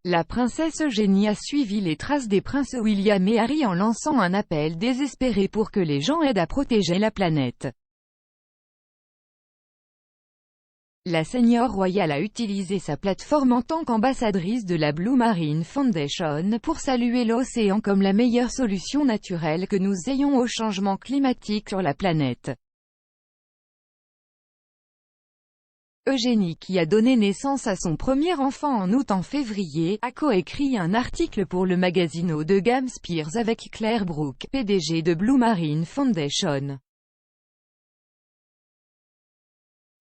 La princesse Eugénie a suivi les traces des princes William et Harry en lançant un appel désespéré pour que les gens aident à protéger la planète. La seigneur royale a utilisé sa plateforme en tant qu'ambassadrice de la Blue Marine Foundation pour saluer l'océan comme la meilleure solution naturelle que nous ayons au changement climatique sur la planète. Eugénie, qui a donné naissance à son premier enfant en février, a coécrit un article pour le magazine haut de gamme Spears avec Claire Brooke, PDG de Blue Marine Foundation.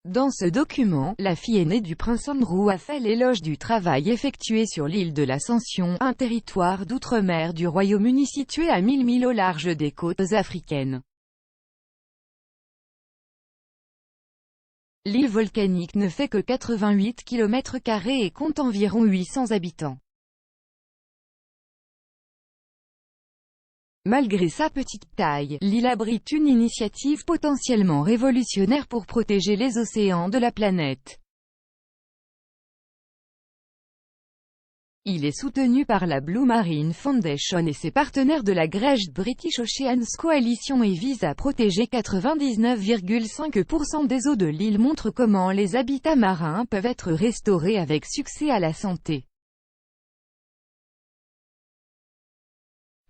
Dans ce document, la fille aînée du prince Andrew a fait l'éloge du travail effectué sur l'île de l'Ascension, un territoire d'outre-mer du Royaume-Uni situé à 1000 milles au large des côtes africaines. L'île volcanique ne fait que 88 km² et compte environ 800 habitants. Malgré sa petite taille, l'île abrite une initiative potentiellement révolutionnaire pour protéger les océans de la planète. Il est soutenu par la Blue Marine Foundation et ses partenaires de la Great British Oceans Coalition et vise à protéger 99,5% des eaux de l'île, montre comment les habitats marins peuvent être restaurés avec succès à la santé.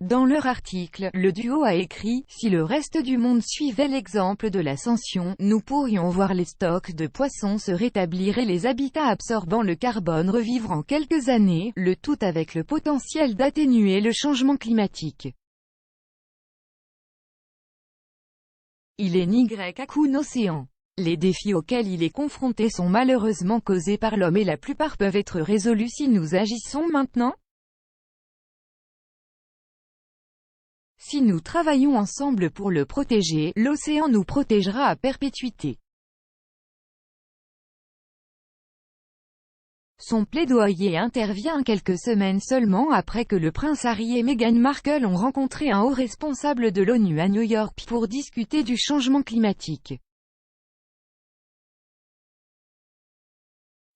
Dans leur article, le duo a écrit « Si le reste du monde suivait l'exemple de l'Ascension, nous pourrions voir les stocks de poissons se rétablir et les habitats absorbant le carbone revivre en quelques années, le tout avec le potentiel d'atténuer le changement climatique. » Il est un océan. Les défis auxquels il est confronté sont malheureusement causés par l'homme et la plupart peuvent être résolus si nous agissons maintenant. Si nous travaillons ensemble pour le protéger, l'océan nous protégera à perpétuité. Son plaidoyer intervient quelques semaines seulement après que le prince Harry et Meghan Markle ont rencontré un haut responsable de l'ONU à New York pour discuter du changement climatique.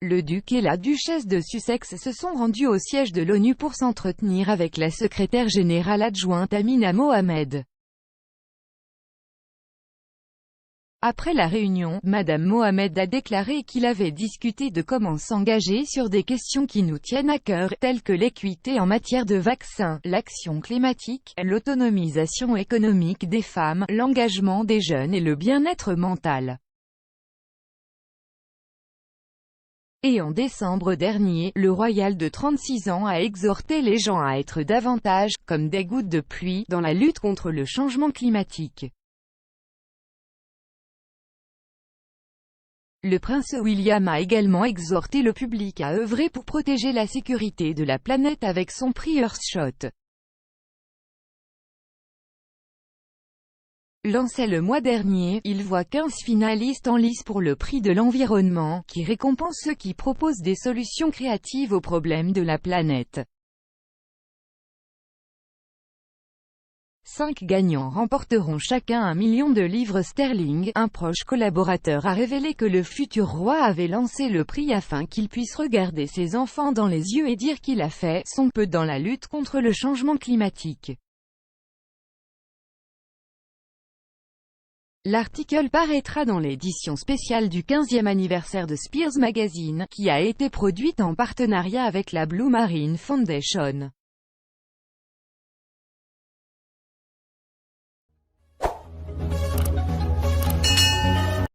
Le duc et la duchesse de Sussex se sont rendus au siège de l'ONU pour s'entretenir avec la secrétaire générale adjointe Amina Mohamed. Après la réunion, Madame Mohamed a déclaré qu'il avait discuté de comment s'engager sur des questions qui nous tiennent à cœur, telles que l'équité en matière de vaccins, l'action climatique, l'autonomisation économique des femmes, l'engagement des jeunes et le bien-être mental. Et en décembre dernier, le royal de 36 ans a exhorté les gens à être davantage, comme des gouttes de pluie, dans la lutte contre le changement climatique. Le prince William a également exhorté le public à œuvrer pour protéger la sécurité de la planète avec son prix Earthshot. Lancé le mois dernier, il voit 15 finalistes en lice pour le prix de l'environnement, qui récompense ceux qui proposent des solutions créatives aux problèmes de la planète. 5 gagnants remporteront chacun 1 million de livres sterling. Un proche collaborateur a révélé que le futur roi avait lancé le prix afin qu'il puisse regarder ses enfants dans les yeux et dire qu'il a fait son peu dans la lutte contre le changement climatique. L'article paraîtra dans l'édition spéciale du 15e anniversaire de Spears Magazine, qui a été produite en partenariat avec la Blue Marine Foundation.